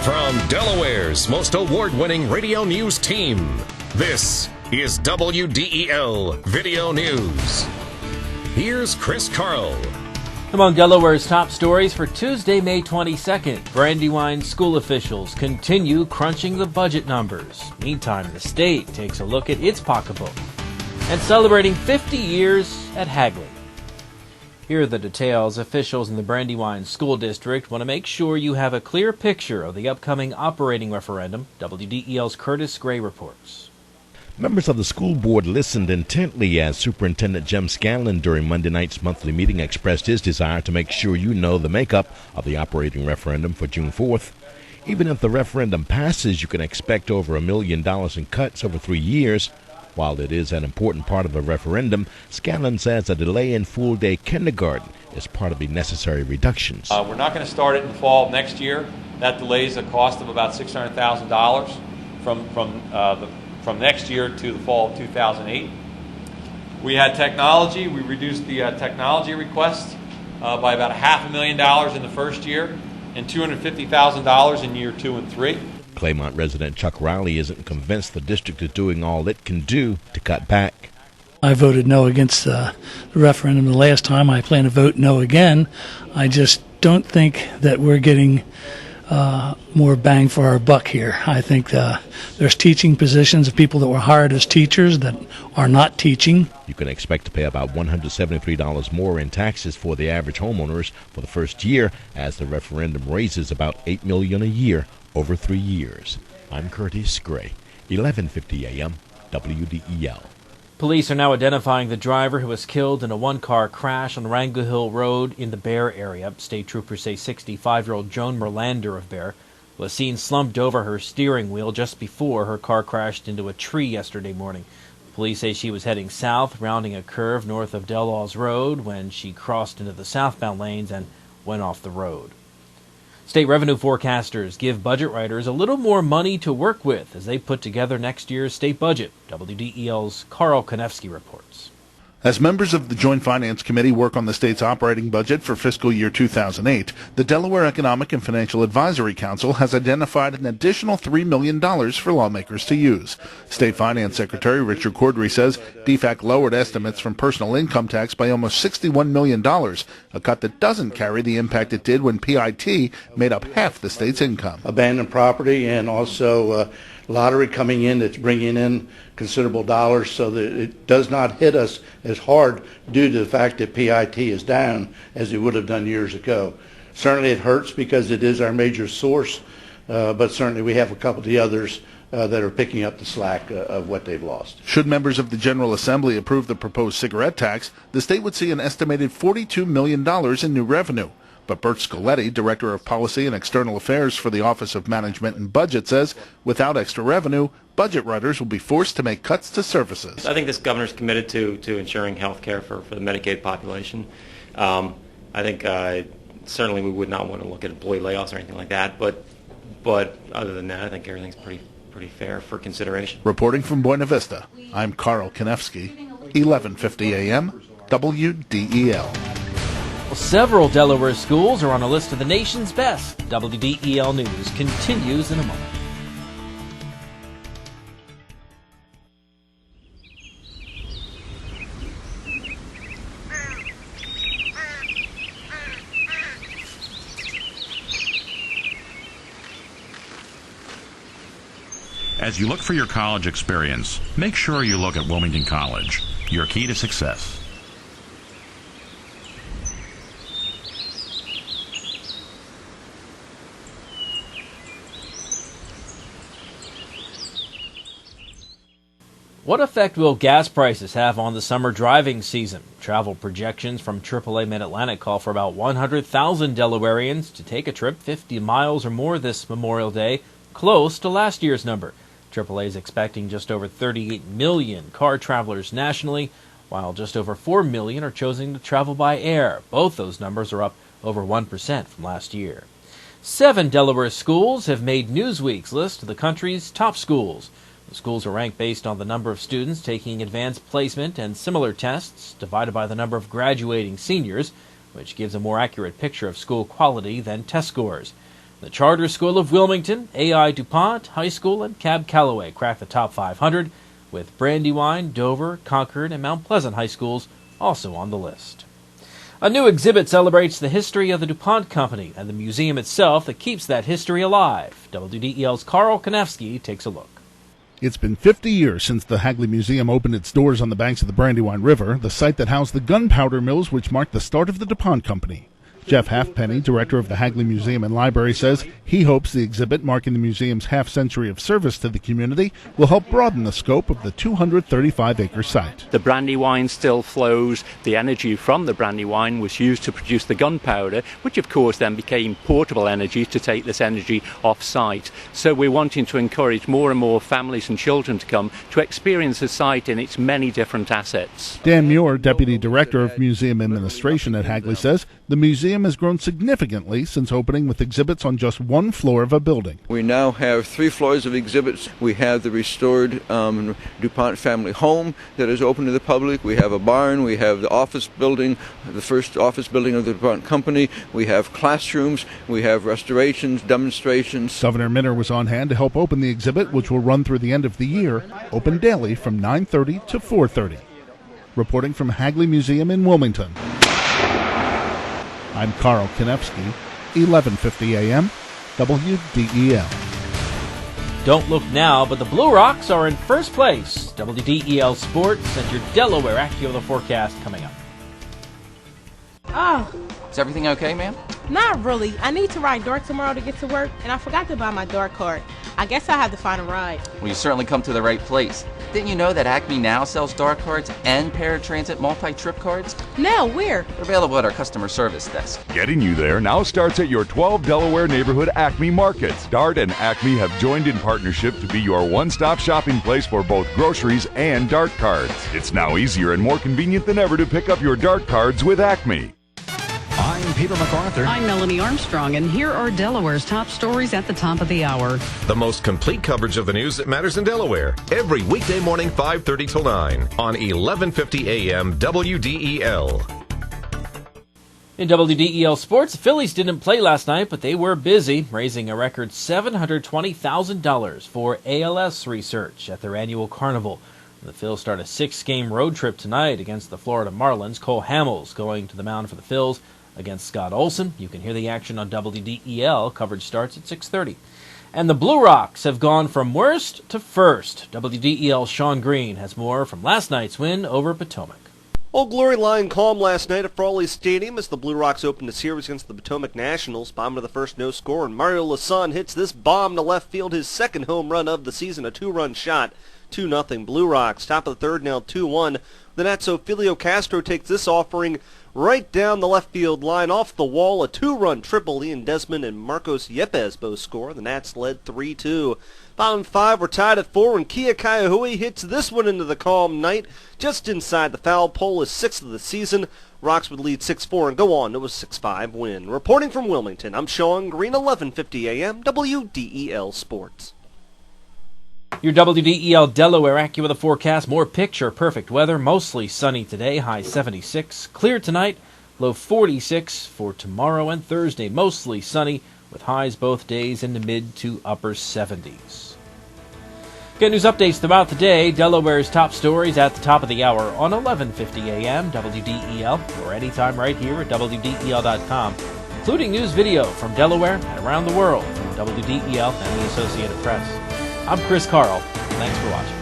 From Delaware's most award-winning radio news team, this is WDEL Video News. Here's Chris Carl. Among Delaware's top stories for Tuesday, May 22nd, Brandywine school officials continue crunching the budget numbers. Meantime, the state takes a look at its pocketbook and celebrating 50 years at Hagley. Here are the details. Officials in the Brandywine School District want to make sure you have a clear picture of the upcoming operating referendum. WDEL's Curtis Gray reports. Members of the school board listened intently as Superintendent Jim Scanlon during Monday night's monthly meeting expressed his desire to make sure you know the makeup of the operating referendum for June 4th. Even if the referendum passes, you can expect over $1 million in cuts over 3 years. While it is an important part of the referendum, Scanlon says a delay in full-day kindergarten is part of the necessary reductions. We're not going to start it in fall of next year. That delays a cost of about $600,000 from next year to the fall of 2008. We had technology. We reduced the technology request by about $500,000 in the first year and $250,000 in year 2 and 3. Claymont resident Chuck Riley isn't convinced the district is doing all it can do to cut back. I voted no against the referendum the last time. I plan to vote no again. I just don't think that we're getting more bang for our buck here. I think there's teaching positions of people that were hired as teachers that are not teaching. You can expect to pay about $173 more in taxes for the average homeowners for the first year, as the referendum raises about $8 million a year over 3 years. I'm Curtis Gray, 1150 AM, WDEL. Police are now identifying the driver who was killed in a one-car crash on Wrangell Hill Road in the Bear area. State troopers say 65-year-old Joan Merlander of Bear was seen slumped over her steering wheel just before her car crashed into a tree yesterday morning. Police say she was heading south, rounding a curve north of Delaware Road when she crossed into the southbound lanes and went off the road. State revenue forecasters give budget writers a little more money to work with as they put together next year's state budget. WDEL's Carl Konevsky reports. As members of the Joint Finance Committee work on the state's operating budget for fiscal year 2008, the Delaware Economic and Financial Advisory Council has identified an additional $3 million for lawmakers to use. State Finance Secretary Richard Cordry says DFAC lowered estimates from personal income tax by almost $61 million, a cut that doesn't carry the impact it did when PIT made up half the state's income. Abandoned property and also lottery coming in that's bringing in considerable dollars, so that it does not hit us as hard due to the fact that PIT is down as it would have done years ago. Certainly it hurts because it is our major source, but certainly we have a couple of the others that are picking up the slack of what they've lost. Should members of the General Assembly approve the proposed cigarette tax, the state would see an estimated $42 million in new revenue. But Bert Scoletti, Director of Policy and External Affairs for the Office of Management and Budget, says without extra revenue, budget writers will be forced to make cuts to services. I think this governor's committed to ensuring health care for the Medicaid population. I think certainly we would not want to look at employee layoffs or anything like that, but other than that, I think everything's pretty fair for consideration. Reporting from Buena Vista, I'm Carl Konevsky, 1150 AM, WDEL. Several Delaware schools are on a list of the nation's best. WDEL News continues in a moment. As you look for your college experience, make sure you look at Wilmington College, your key to success. What effect will gas prices have on the summer driving season? Travel projections from AAA Mid-Atlantic call for about 100,000 Delawareans to take a trip 50 miles or more this Memorial Day, close to last year's number. AAA is expecting just over 38 million car travelers nationally, while just over 4 million are choosing to travel by air. Both those numbers are up over 1% from last year. 7 Delaware schools have made Newsweek's list of the country's top schools. The schools are ranked based on the number of students taking advanced placement and similar tests, divided by the number of graduating seniors, which gives a more accurate picture of school quality than test scores. The Charter School of Wilmington, A.I. DuPont High School, and Cab Calloway cracked the top 500, with Brandywine, Dover, Concord, and Mount Pleasant High Schools also on the list. A new exhibit celebrates the history of the DuPont Company and the museum itself that keeps that history alive. WDEL's Carl Konevsky takes a look. It's been 50 years since the Hagley Museum opened its doors on the banks of the Brandywine River, the site that housed the gunpowder mills which marked the start of the DuPont Company. Jeff Halfpenny, director of the Hagley Museum and Library, says he hopes the exhibit, marking the museum's half-century of service to the community, will help broaden the scope of the 235-acre site. The Brandywine still flows. The energy from the Brandywine was used to produce the gunpowder, which of course then became portable energy to take this energy off-site. So we're wanting to encourage more and more families and children to come to experience the site in its many different assets. Dan Muir, deputy director of museum administration at Hagley, says the museum has grown significantly since opening, with exhibits on just one floor of a building. We now have 3 floors of exhibits. We have the restored DuPont family home that is open to the public. We have a barn. We have the office building, the first office building of the DuPont Company. We have classrooms. We have restorations, demonstrations. Governor Minner was on hand to help open the exhibit, which will run through the end of the year, open daily from 9:30 to 4:30. Reporting from Hagley Museum in Wilmington, I'm Carl Konevsky, 1150 AM, WDEL. Don't look now, but the Blue Rocks are in first place. WDEL Sports and your Delaware AccuWeather forecast coming up. Oh. Is everything okay, ma'am? Not really. I need to ride dark tomorrow to get to work, and I forgot to buy my dark card. I guess I have to find a ride. Well, you certainly come to the right place. Didn't you know that Acme now sells dark cards and paratransit multi-trip cards? No, where? They're available at our customer service desk. Getting you there now starts at your 12 Delaware neighborhood Acme markets. Dart and Acme have joined in partnership to be your one-stop shopping place for both groceries and Dart cards. It's now easier and more convenient than ever to pick up your Dart cards with Acme. I'm Peter MacArthur. I'm Melanie Armstrong, and here are Delaware's top stories at the top of the hour. The most complete coverage of the news that matters in Delaware. Every weekday morning, 5:30 till 9 on 1150 AM WDEL. In WDEL Sports, the Phillies didn't play last night, but they were busy, raising a record $720,000 for ALS research at their annual carnival. The Phils start a 6-game road trip tonight against the Florida Marlins. Cole Hamels going to the mound for the Phils against Scott Olson. You can hear the action on WDEL. Coverage starts at 6:30. And the Blue Rocks have gone from worst to first. WDEL's Sean Green has more from last night's win over Potomac. Old Glory lying calm last night at Frawley Stadium as the Blue Rocks opened the series against the Potomac Nationals. Bottom of the first, no score, and Mario Lasan hits this bomb to left field, his second home run of the season, a 2-run shot. 2-0 Blue Rocks. Top of the third, now 2-1. The Nats' Ophelio Castro takes this offering right down the left field line, off the wall, a 2-run triple. Ian Desmond and Marcos Yepes both score. The Nats led 3-2. Bottom 5 were tied at 4 when Kia Kaiahui hits this one into the calm night, just inside the foul pole, his 6th of the season. Rocks would lead 6-4 and go on to a 6-5 win. Reporting from Wilmington, I'm Sean Green, 1150 AM, WDEL Sports. Your WDEL Delaware AccuWeather forecast. More picture-perfect weather. Mostly sunny today, high 76. Clear tonight, low 46 for tomorrow and Thursday. Mostly sunny with highs both days in the mid to upper 70s. Get news updates throughout the day. Delaware's top stories at the top of the hour on 1150 AM WDEL or anytime right here at WDEL.com, including news video from Delaware and around the world from WDEL and the Associated Press. I'm Chris Carl. Thanks for watching.